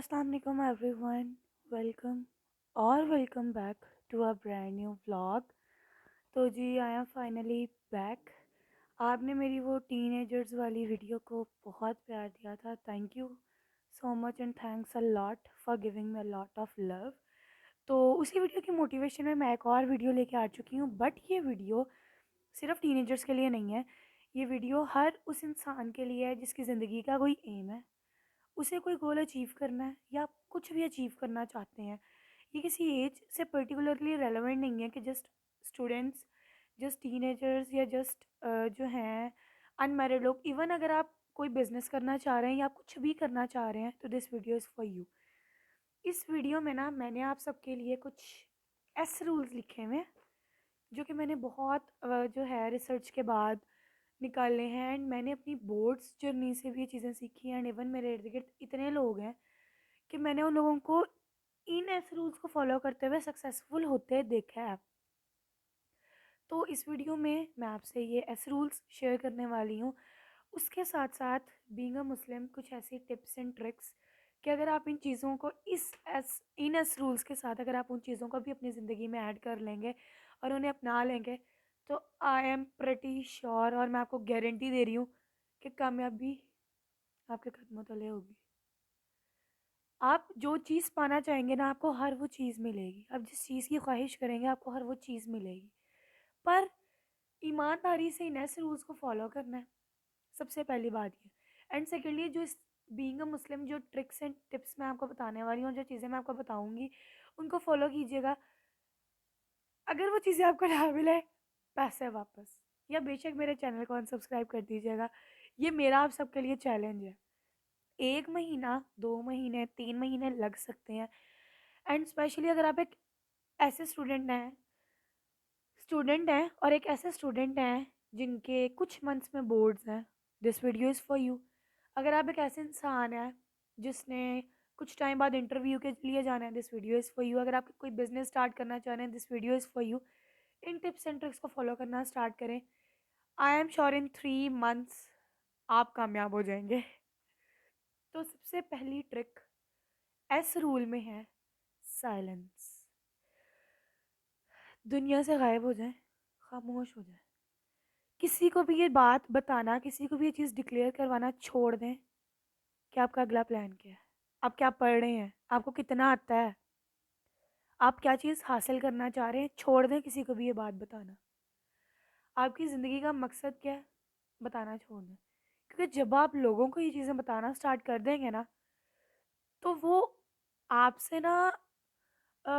अस्सलाम वालेकुम everyone. Welcome और welcome back to a brand new vlog. तो जी आई एम फाइनली बैक। आपने मेरी वो टीनेजर्स वाली वीडियो को बहुत प्यार दिया था। Thank you so much and thanks a lot for giving me a lot of love. तो उसी वीडियो की मोटिवेशन में मैं एक और वीडियो लेके आ चुकी हूँ, बट ये वीडियो सिर्फ टीनेजर्स के लिए नहीं है। ये वीडियो हर उस इंसान के लिए है जिसकी ज़िंदगी का कोई एम है, उसे कोई गोल अचीव करना है या आप कुछ भी अचीव करना चाहते हैं। ये किसी एज से पर्टिकुलरली रेलेवेंट नहीं है कि जस्ट स्टूडेंट्स, जस्ट टीनेजर्स या जस्ट जो हैं अनमैरिड लोग। इवन अगर आप कोई बिजनेस करना चाह रहे हैं या आप कुछ भी करना चाह रहे हैं तो this video is for you. इस वीडियो में ना मैंने आप सबके लिए कुछ ऐसे रूल्स लिखे हुए हैं जो कि मैंने बहुत जो है रिसर्च के बाद निकाले हैं, एंड मैंने अपनी बोर्ड्स जर्नी से भी ये चीज़ें सीखी हैं। एंड इवन मेरे इर्द गिर्द इतने लोग हैं कि मैंने उन लोगों को इन ऐसे रूल्स को फॉलो करते हुए सक्सेसफुल होते देखा है। तो इस वीडियो में मैं आपसे ये ऐसे रूल्स शेयर करने वाली हूँ। उसके साथ साथ बीइंग अ मुस्लिम कुछ ऐसी टिप्स एंड ट्रिक्स कि अगर आप इन चीज़ों को इन एस रूल्स के साथ अगर आप उन चीज़ों को भी अपनी ज़िंदगी में ऐड कर लेंगे और उन्हें अपना लेंगे तो आई एम प्रटी श्योर, और मैं आपको गारंटी दे रही हूँ कि कामयाबी आपके कदमों तले होगी। आप जो चीज़ पाना चाहेंगे ना, आपको हर वो चीज़ मिलेगी। आप जिस चीज़ की ख्वाहिश करेंगे आपको हर वो चीज़ मिलेगी। पर ईमानदारी से इन ऐसे रूल्स को फॉलो करना है, सबसे पहली बात ये। एंड सेकेंडली जो इस बीइंग अ मुस्लिम जो ट्रिक्स एंड टिप्स मैं आपको बताने वाली हूँ, जो चीज़ें मैं आपको बताऊँगी उनको फॉलो कीजिएगा। अगर वो चीज़ें आपको ना मिले, पैसे वापस, या बेशक मेरे चैनल को अनसब्सक्राइब कर दीजिएगा। ये मेरा आप सबके लिए चैलेंज है। 1 महीना, 2 महीने, 3 महीने लग सकते हैं। एंड स्पेशली अगर आप एक ऐसे स्टूडेंट हैं और एक ऐसे स्टूडेंट हैं जिनके कुछ मंथ्स में बोर्ड्स हैं, this video is for you. अगर आप एक ऐसे इंसान हैं जिसने कुछ टाइम बाद इंटरव्यू के लिए जाना है, this video is for you. अगर आप कोई बिजनेस स्टार्ट करना चाह रहे हैं, this video is for you. In tips and tricks को फॉलो करना स्टार्ट करें। I am sure in 3 months आप कामयाब हो जाएंगे। तो सबसे पहली ट्रिक एस रूल में है साइलेंस। दुनिया से गायब हो जाएं, खामोश हो जाएं। किसी को भी ये बात बताना, किसी को भी ये चीज़ डिक्लेयर करवाना छोड़ दें कि आपका अगला प्लान क्या है, आप क्या पढ़ रहे हैं, आपको कितना आता है, आप क्या चीज़ हासिल करना चाह रहे हैं। छोड़ दें किसी को भी ये बात बताना। आपकी ज़िंदगी का मकसद क्या है, बताना छोड़ दें। क्योंकि जब आप लोगों को ये चीज़ें बताना स्टार्ट कर देंगे ना, तो वो आपसे ना अ,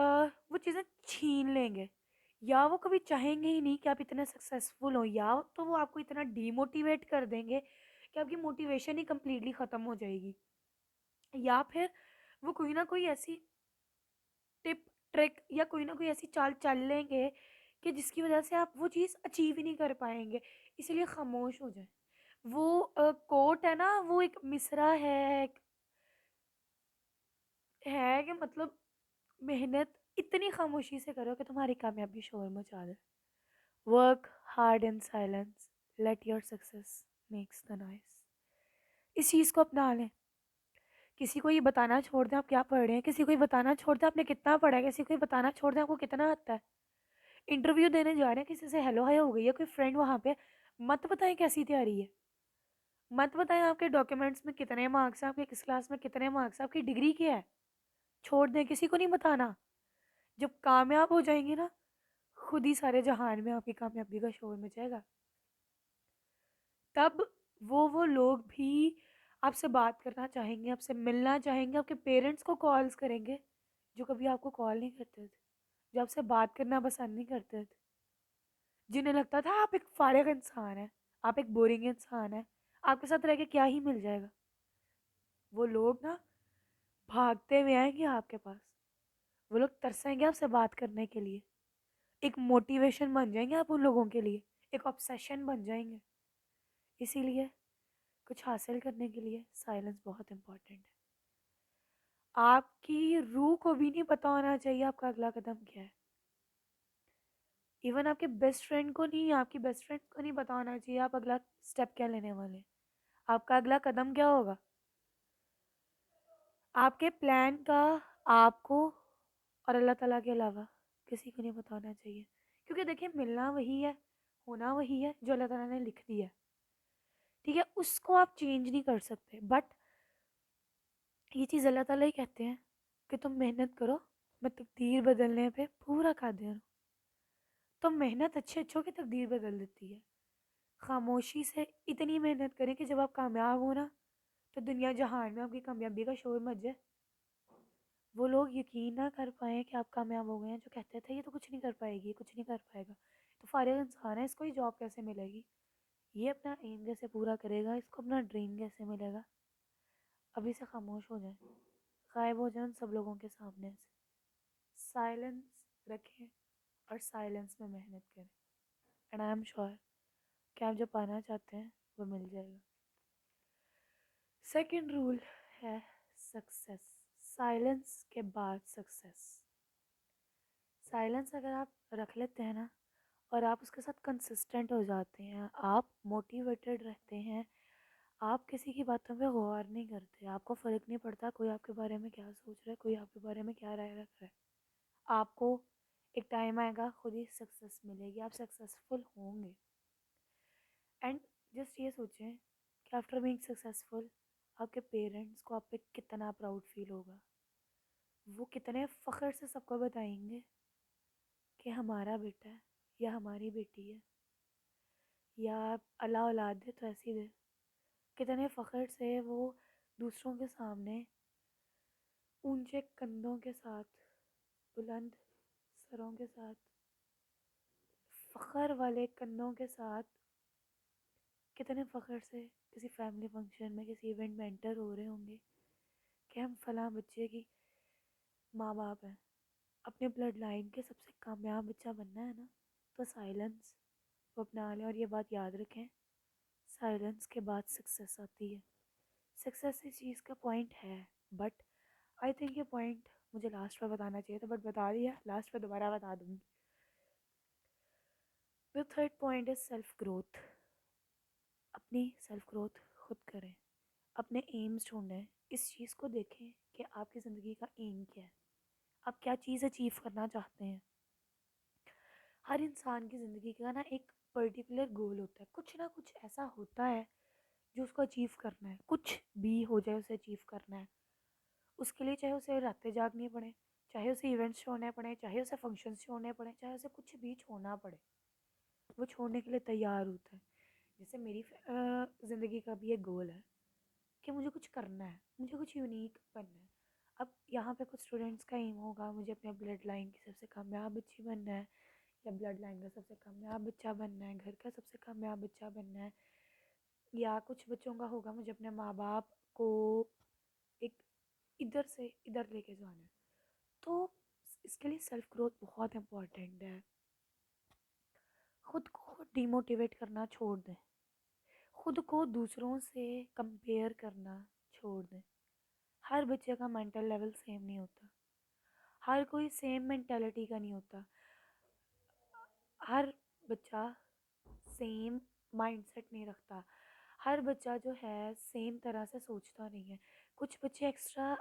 वो चीज़ें छीन लेंगे, या वो कभी चाहेंगे ही नहीं कि आप इतने सक्सेसफुल हो, या तो वो आपको इतना डीमोटिवेट कर देंगे कि आपकी मोटिवेशन ही कंप्लीटली ख़त्म हो जाएगी, या फिर वो कोई ना कोई ऐसी टिप, ट्रिक या कोई ना कोई ऐसी चाल चल लेंगे कि जिसकी वजह से आप वो चीज़ अचीव ही नहीं कर पाएंगे। इसीलिए खामोश हो जाए। वो कोट है ना, वो एक मिसरा है कि मतलब मेहनत इतनी खामोशी से करो कि तुम्हारी कामयाबी शोर मचा दे। Work hard in silence, let your success makes the noise. इस चीज़ को अपना लें। किसी को ये बताना छोड़ दें आप क्या पढ़ रहे हैं, किसी को ये बताना छोड़ दें आपने कितना पढ़ा है, किसी को ये बताना छोड़ दें आपको कितना आता है। इंटरव्यू देने जा रहे हैं, किसी से हेलो हाय हो गई है कोई फ्रेंड वहाँ पे, मत बताएं कैसी तैयारी है, मत बताएं आपके डॉक्यूमेंट्स में कितने मार्क्स हैं, आपके किस क्लास में कितने मार्क्स हैं, आपकी डिग्री क्या है। छोड़ दें, किसी को नहीं बताना। जब कामयाब हो जाएंगे ना, खुद ही सारे जहान में आपकी कामयाबी का शोर मचेगा। तब वो लोग भी आपसे बात करना चाहेंगे, आपसे मिलना चाहेंगे, आपके पेरेंट्स को कॉल्स करेंगे जो कभी आपको कॉल नहीं करते थे, जो आपसे बात करना पसंद नहीं करते थे, जिन्हें लगता था आप एक फारिग इंसान हैं, आप एक बोरिंग इंसान हैं, आपके साथ रह के क्या ही मिल जाएगा। वो लोग ना भागते हुए आएंगे आपके पास। वो लोग तरसेंगे आपसे बात करने के लिए। एक मोटिवेशन बन जाएंगे आप उन लोगों के लिए, एक ऑब्सेशन बन जाएंगे। इसीलिए कुछ हासिल करने के लिए साइलेंस बहुत इम्पोर्टेंट है। आपकी रूह को भी नहीं पता होना चाहिए आपका अगला कदम क्या है। इवन आपके बेस्ट फ्रेंड को नहीं, आपकी बेस्ट फ्रेंड को नहीं पता होना चाहिए आप अगला स्टेप क्या लेने वाले हैं, आपका अगला कदम क्या होगा। आपके प्लान का आपको और अल्लाह ताला के अलावा किसी को नहीं बताना चाहिए, क्योंकि देखिए मिलना वही है, होना वही है जो अल्लाह ताला ने लिख दिया है। ठीक है, उसको आप चेंज नहीं कर सकते, बट ये चीज़ अल्लाह ताला ही कहते हैं कि तुम मेहनत करो, मैं तकदीर बदलने पे पूरा कादिर हूँ। तो मेहनत अच्छे अच्छों की तकदीर बदल देती है। खामोशी से इतनी मेहनत करें कि जब आप कामयाब हो ना, तो दुनिया जहान में आपकी कामयाबी का शोर मच जाए। वो लोग यकीन ना कर पाए कि आप कामयाब हो गए हैं, जो कहते थे ये तो कुछ नहीं कर पाएगी, कुछ नहीं कर पाएगा, तो फारिग इंसान है, इसको ही जॉब कैसे मिलेगी, ये अपना एम कैसे पूरा करेगा, इसको अपना ड्रीम कैसे मिलेगा। अभी से खामोश हो जाए, गायब हो जाए उन सब लोगों के सामने से, साइलेंस रखें और साइलेंस में मेहनत करें। एंड आई एम श्योर कि आप जो पाना चाहते हैं वो मिल जाएगा। सेकंड रूल है सक्सेस, साइलेंस के बाद सक्सेस। साइलेंस अगर आप रख लेते हैं ना, और आप उसके साथ कंसिस्टेंट हो जाते हैं, आप मोटिवेटेड रहते हैं, आप किसी की बातों पे गौर नहीं करते, आपको फ़र्क नहीं पड़ता कोई आपके बारे में क्या सोच रहा है, कोई आपके बारे में क्या राय रख रहा है। आपको एक टाइम आएगा, खुद ही सक्सेस मिलेगी, आप सक्सेसफुल होंगे। एंड जस्ट ये सोचें कि आफ्टर बीइंग सक्सेसफुल आपके पेरेंट्स को आप पे कितना प्राउड फील होगा। वो कितने फ़ख्र से सबको बताएंगे कि हमारा बेटा है या हमारी बेटी है, या अल्लाह औलाद दे तो ऐसी दे। कितने फ़ख्र से वो दूसरों के सामने ऊंचे कंधों के साथ, बुलंद सरों के साथ, फ़ख्र वाले कंधों के साथ, कितने फ़ख्र से किसी फैमिली फंक्शन में, किसी इवेंट में एंटर हो रहे होंगे कि हम फलां बच्चे की माँ बाप हैं। अपने ब्लड लाइन के सबसे कामयाब बच्चा बनना है ना, तो साइलेंस को अपना लें, और ये बात याद रखें, साइलेंस के बाद सक्सेस आती है। सक्सेस इस चीज़ का पॉइंट है, बट आई थिंक ये पॉइंट मुझे लास्ट में बताना चाहिए था, बट बता दिया, लास्ट में दोबारा बता दूँगी। The third point is self growth. अपनी सेल्फ ग्रोथ खुद करें, अपने एम्स ढूंढें, इस चीज़ को देखें कि आपकी ज़िंदगी का एम क्या है, आप क्या चीज़ अचीव करना चाहते हैं। हर इंसान की ज़िंदगी का ना एक पर्टिकुलर गोल होता है, कुछ ना कुछ ऐसा होता है जो उसको अचीव करना है, कुछ भी हो जाए उसे अचीव करना है। उसके लिए चाहे उसे रातें जागनी पड़े, चाहे उसे इवेंट्स छोड़ने पड़े, चाहे उसे फंक्शंस छोड़ने पड़े, चाहे उसे कुछ भी छोड़ना पड़े, वो छोड़ने के लिए तैयार होता है। जैसे मेरी ज़िंदगी का भी एक गोल है कि मुझे कुछ करना है, मुझे कुछ यूनिक बनना है। अब यहाँ पे कुछ स्टूडेंट्स का एम होगा मुझे अपने ब्लड लाइन की सबसे कामयाब बच्ची बनना है, या ब्लड लाइन का सबसे कामयाब बच्चा बनना है, घर का सबसे कामयाब बच्चा बनना है, या कुछ बच्चों का होगा मुझे अपने माँ बाप को एक इधर से इधर लेके जाना है। तो इसके लिए सेल्फ ग्रोथ बहुत इम्पॉर्टेंट है। खुद को डिमोटिवेट करना छोड़ दें, खुद को दूसरों से कंपेयर करना छोड़ दें। हर बच्चे का मेंटल लेवल सेम नहीं होता, हर कोई सेम मेंटेलिटी का नहीं होता, हर बच्चा सेम माइंडसेट नहीं रखता, हर बच्चा जो है सेम तरह से सोचता नहीं है। कुछ बच्चे एक्स्ट्रा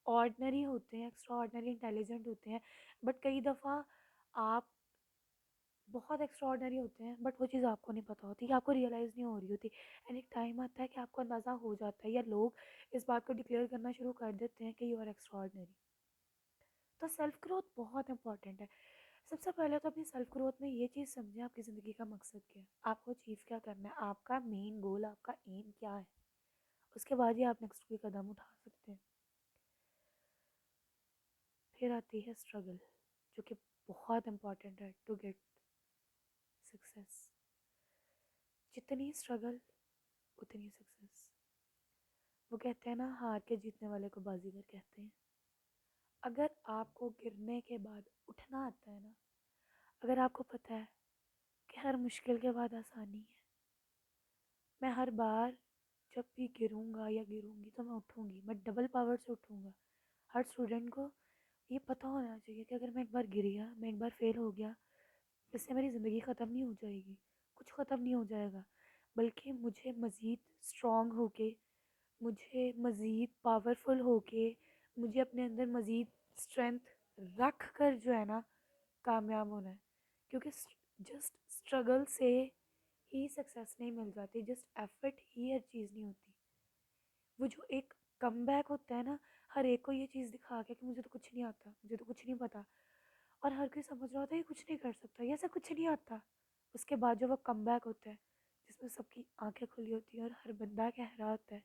ऑर्डनरी होते हैं, एक्स्ट्रा ऑर्डनरी इंटेलिजेंट होते हैं, बट कई दफ़ा आप बहुत एक्स्ट्रा ऑर्डनरी होते हैं, बट वो चीज़ आपको नहीं पता होती, आपको रियलाइज़ नहीं हो रही होती। एंड एक टाइम आता है कि आपको अंदाज़ा हो जाता है, या लोग इस बात को डिक्लेयर करना शुरू कर देते हैं कि यू आर एक्स्ट्रा ऑर्डनरी। तो सेल्फ ग्रोथ बहुत इंपॉर्टेंट है। सबसे पहले तो अपनी सेल्फ ग्रोथ में ये चीज़ समझें, आपकी ज़िंदगी का मकसद क्या है, आपको अचीव क्या करना है, आपका मेन गोल, आपका एम क्या है। उसके बाद ही आप नेक्स्ट कोई कदम उठा सकते हैं। फिर आती है स्ट्रगल, जो कि बहुत इंपॉर्टेंट है टू गेट सक्सेस। जितनी स्ट्रगल उतनी सक्सेस। वो कहते हैं ना, हार के जीतने वाले को बाजीगर कहते हैं। अगर आपको गिरने के बाद उठना आता है ना, अगर आपको पता है कि हर मुश्किल के बाद आसानी है, मैं हर बार जब भी गिरूंगा या गिरूंगी तो मैं उठूंगी, मैं डबल पावर से उठूंगा। हर स्टूडेंट को ये पता होना चाहिए कि अगर मैं एक बार गिर गया, मैं एक बार फेल हो गया, इससे मेरी ज़िंदगी ख़त्म नहीं हो जाएगी, कुछ ख़त्म नहीं हो जाएगा, बल्कि मुझे मज़ीद स्ट्रॉन्ग होके, मुझे मज़ीद पावरफुल होके मुझे अपने अंदर मज़ीद स्ट्रेंथ रख कर जो है ना कामयाब होना है, क्योंकि जस्ट स्ट्रगल से ही सक्सेस नहीं मिल जाती, जस्ट एफर्ट ही हर चीज़ नहीं होती। वो जो एक कम बैक होता है ना, हर एक को ये चीज़ दिखा के कि मुझे तो कुछ नहीं आता, मुझे तो कुछ नहीं पता, और हर कोई समझ रहा होता है ये कुछ नहीं कर सकता, ये ऐसा कुछ नहीं आता। उसके बाद जो वो कम बैक होता है जिसमें सबकी आंखें खुली होती हैं और हर बंदा कह रहा होता है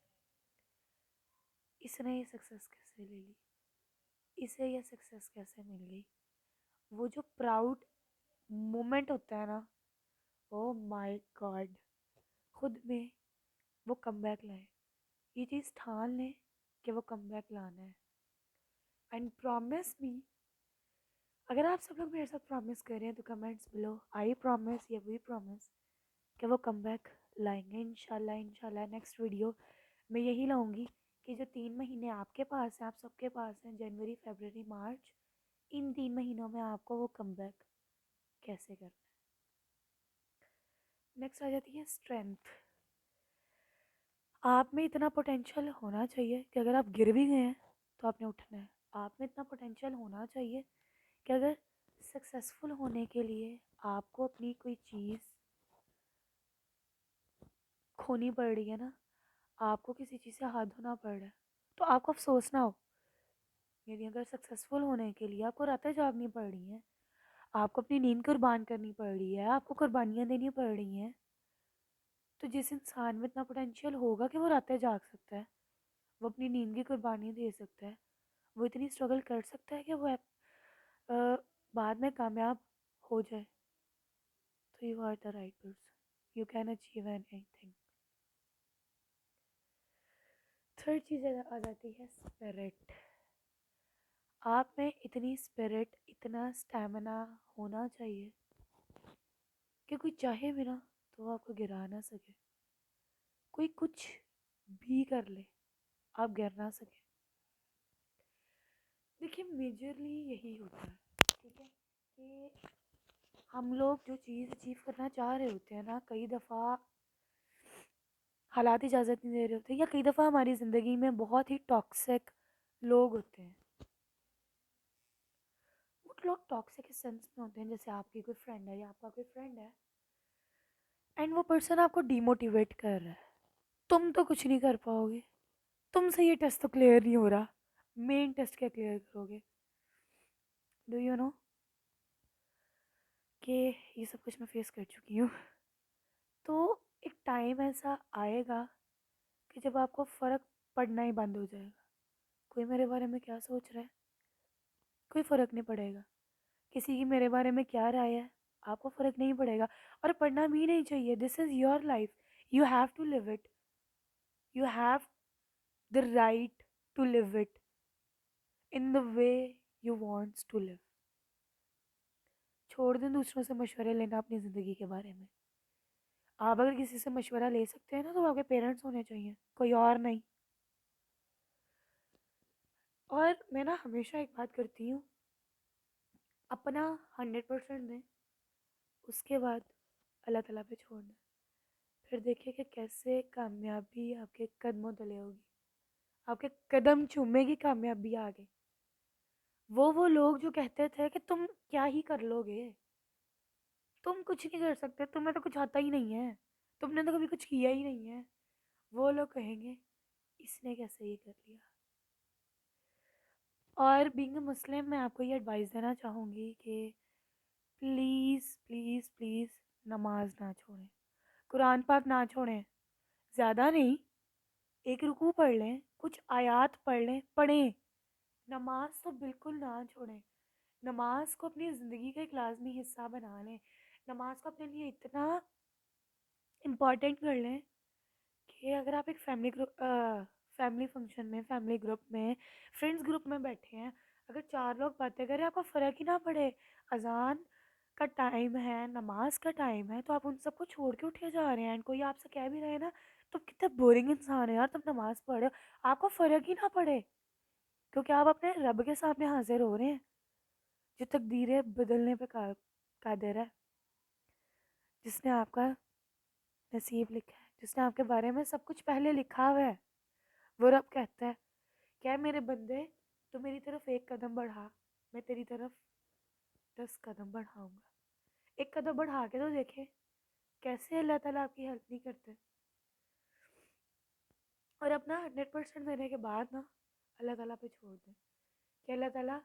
इसने ये सक्सेस कैसे ले ली, इसे ये सक्सेस कैसे मिल गई। वो जो प्राउड मोमेंट होता है ना, ओ माय गॉड, खुद में वो कम बैक लाए, ये चीज़ ठान लें कि वो कम बैक लाना है। एंड प्रॉमिस मी, अगर आप सब लोग मेरे साथ प्रॉमिस कर रहे हैं तो कमेंट्स बिलो आई प्रॉमिस या वी प्रॉमिस कि वो कम बैक लाएंगे इंशाल्लाह। इंशाल्लाह नेक्स्ट वीडियो मैं यही लाऊंगी कि जो 3 महीने आपके पास हैं, आप सबके पास हैं, जनवरी फरवरी मार्च, इन 3 महीनों में आपको वो कम बैक कैसे करना है। नेक्स्ट आ जाती है स्ट्रेंथ। आप में इतना पोटेंशियल होना चाहिए कि अगर आप गिर भी गए हैं तो आपने उठना है। आप में इतना पोटेंशियल होना चाहिए कि अगर सक्सेसफुल होने के लिए आपको अपनी कोई चीज़ खोनी पड़ रही है ना, आपको किसी चीज़ से हाथ धोना पड़ रहा है, तो आपको अफसोस ना हो। यानी अगर सक्सेसफुल होने के लिए आपको रातें जागनी पड़ रही हैं, आपको अपनी नींद कुर्बान करनी पड़ रही है, आपको कुर्बानियाँ देनी पड़ रही हैं, तो जिस इंसान में इतना पोटेंशियल होगा कि वो रातें जाग सकता है, वो अपनी नींद की कुर्बानी दे सकता है, वो इतनी स्ट्रगल कर सकता है कि वो बाद में कामयाब हो जाए, तो you are the right person, you can achieve anything. Third चीज़ आ जाती है स्पिरिट। आप में इतनी स्पिरिट, इतना स्टैमिना होना चाहिए कि कोई चाहे भी ना तो वो आपको गिरा ना सके। कोई कुछ भी कर ले, आप गिर ना सके। देखिए मेजरली यही होता है, ठीक है, कि हम लोग जो चीज़ अचीव करना चाह रहे होते हैं ना, कई दफ़ा हालात इजाज़त नहीं दे रहे होते, या कई दफ़ा हमारी ज़िंदगी में बहुत ही टॉक्सिक लोग होते हैं। वो लोग टॉक्सिक इस सेंस में होते हैं जैसे आपकी कोई फ्रेंड है या आपका कोई फ्रेंड है, एंड वो पर्सन आपको डीमोटिवेट कर रहा है, तुम तो कुछ नहीं कर पाओगे, तुमसे ये टेस्ट तो क्लियर नहीं हो रहा, मेन टेस्ट क्या क्लियर करोगे। डू यू नो कि ये सब कुछ मैं फेस कर चुकी हूँ। तो एक टाइम ऐसा आएगा कि जब आपको फ़र्क पड़ना ही बंद हो जाएगा। कोई मेरे बारे में क्या सोच रहा है, कोई फ़र्क नहीं पड़ेगा। किसी की मेरे बारे में क्या राय है, आपको फ़र्क नहीं पड़ेगा, और पढ़ना भी नहीं चाहिए। This is your life, you have to live it, you have the right to live it in the way you wants to live. छोड़ दें दूसरों से मशवरे लेना अपनी ज़िंदगी के बारे में। आप अगर किसी से मशवरा ले सकते हैं ना तो आपके पेरेंट्स होने चाहिए, कोई और नहीं। और मैं ना हमेशा एक बात करती हूँ, अपना 100% दें, उसके बाद अल्लाह ताला पे छोड़ दें, फिर देखिए कि कैसे कामयाबी आपके कदमों तले होगी, आपके कदम चूमेगी कामयाबी आगे। वो लोग जो कहते थे कि तुम क्या ही कर लोगे, तुम कुछ नहीं कर सकते, तुम्हें तो कुछ आता ही नहीं है, तुमने तो कभी कुछ किया ही नहीं है, वो लोग कहेंगे इसने कैसे ये कर लिया। और बीइंग अ मुस्लिम मैं आपको ये एडवाइस देना चाहूँगी कि प्लीज़ प्लीज़ प्लीज़ नमाज ना छोड़ें, कुरान पाक ना छोड़ें। ज़्यादा नहीं, एक रुकू पढ़ लें, कुछ आयात पढ़ लें, पढ़ें। नमाज तो बिल्कुल ना छोड़ें। नमाज को अपनी ज़िंदगी का एक लाजमी हिस्सा बना लें। नमाज को अपने लिए इतना इम्पॉर्टेंट कर लें कि अगर आप एक फैमिली फंक्शन में, फैमिली ग्रुप में, फ्रेंड्स ग्रुप में बैठे हैं, अगर 4 लोग बातें करें, आपको फ़र्क ही ना पड़े, अजान का टाइम है, नमाज का टाइम है, तो आप उन सबको छोड़ के उठे जा रहे हैं, एंड कोई आपसे कह भी रहे हैं ना, तो कितने बोरिंग इंसान है यार, तुम नमाज पढ़ो, आपको फ़र्क ही ना पड़े, क्योंकि आप अपने रब के सामने हाजिर हो रहे हैं, जो तकदीरें बदलने पे कादिर है, जिसने आपका नसीब लिखा है, जिसने आपके बारे में सब कुछ पहले लिखा हुआ है। वो रब कहता है क्या मेरे बंदे, तो मेरी तरफ एक कदम बढ़ा, मैं तेरी तरफ 10 कदम बढ़ाऊंगा। एक कदम बढ़ा के तो देखे कैसे अल्लाह ताला आपकी हेल्प नहीं करते। और अपना 100% देने के बाद ना अल्लाह ताला पे छोड़ दें कि अल्लाह ताला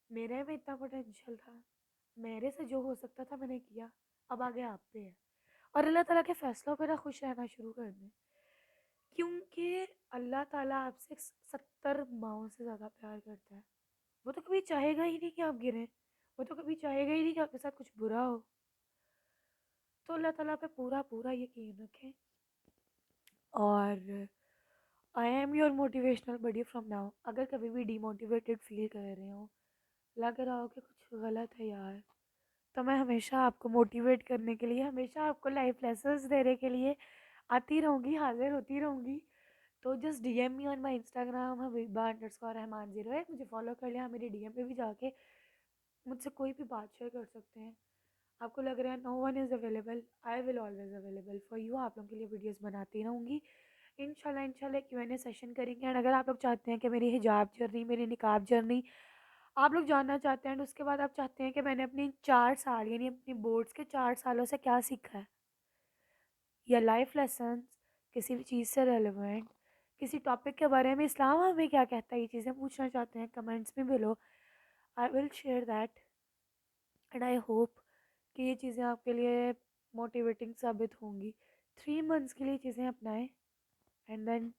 मेरे में इतना पोटेंशियल था, मेरे से जो हो सकता था मैंने किया, अब आगे आप पे है। और अल्लाह ताला के फैसलों पे ना खुश रहना शुरू कर दें, क्योंकि अल्लाह ताला आपसे 70 माओं से ज़्यादा प्यार करता है। वो तो कभी चाहेगा ही नहीं कि आप गिरें, वो तो कभी चाहेगा ही नहीं कि आपके साथ कुछ बुरा हो। तो अल्लाह ताला पे पूरा पूरा यकीन रखें। और I am your motivational buddy from now. अगर कभी भी डीमोटिवेटेड फील कर रहे हो, लग रहा हो कि कुछ गलत है यार, तो मैं हमेशा आपको मोटिवेट करने के लिए, हमेशा आपको लाइफ लेसन्स देने के लिए आती रहूँगी, हाजिर होती रहूँगी। तो just DM me on my Instagram हबीबा_रहमान01। मुझे फॉलो कर लिया, मेरे डीएम पे भी जाके मुझसे कोई भी बात शेयर कर सकते हैं। आपको लग रहा है no one is available, I will always available for you. आप लोगों के लिए वीडियोस बनाती रहूँगी इंशाल्लाह Q&A सेशन करेंगे। एंड अगर आप लोग चाहते हैं कि मेरी हिजाब जर्नी, मेरी निकाब जर्नी आप लोग जानना चाहते हैं, एंड उसके बाद आप चाहते हैं कि मैंने अपनी 4 साल यानी अपनी बोर्ड्स के 4 सालों से क्या सीखा है, या लाइफ लेसन्स किसी भी चीज़ से रेलिवेंट, किसी टॉपिक के बारे में इस्लाम हमें क्या कहता है, ये चीज़ें पूछना चाहते हैं, कमेंट्स में below. I will share that. And I hope कि ये चीज़ें आपके लिए मोटिवेटिंग साबित होंगी। 3 मंथ्स के लिए चीज़ें अपनाएं एंड देन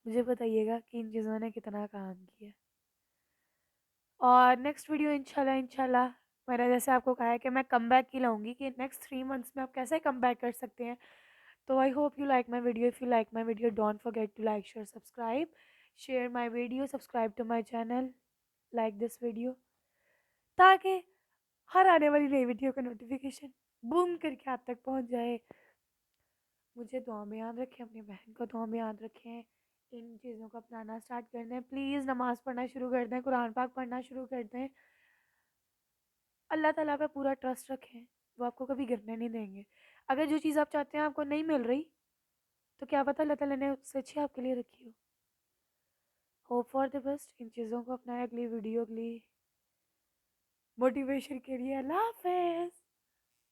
मुझे बताइएगा कि इन चीज़ों ने कितना काम किया। और नेक्स्ट वीडियो इंशाल्लाह मैंने जैसे आपको कहा है कि मैं कम बैक की लाऊंगी कि नेक्स्ट 3 मंथ्स में आप कैसे कम बैक कर सकते हैं। तो I hope you like my video. If you like my video don't forget to like share subscribe, share my video, subscribe to my channel, like this video, ताकि हर आने वाली नई वीडियो का नोटिफिकेशन बूम करके आप तक पहुंच जाए। मुझे दुआ में याद रखें, अपनी बहन को दुआ में याद रखें। इन चीज़ों को अपनाना स्टार्ट कर दें, प्लीज़ नमाज़ पढ़ना शुरू कर दें, कुरान पाक पढ़ना शुरू कर दें। अल्लाह ताला पे पूरा ट्रस्ट रखें, वो आपको कभी गिरने नहीं देंगे। अगर जो चीज़ आप चाहते हैं आपको नहीं मिल रही, तो क्या पता अल्लाह ताला ने उससे अच्छी आपके लिए रखी हो। Hope for the best. इन चीज़ों को अपनाएं। अगली वीडियो, अगली मोटिवेशन के लिए। अल्लाह हाफ़िज़।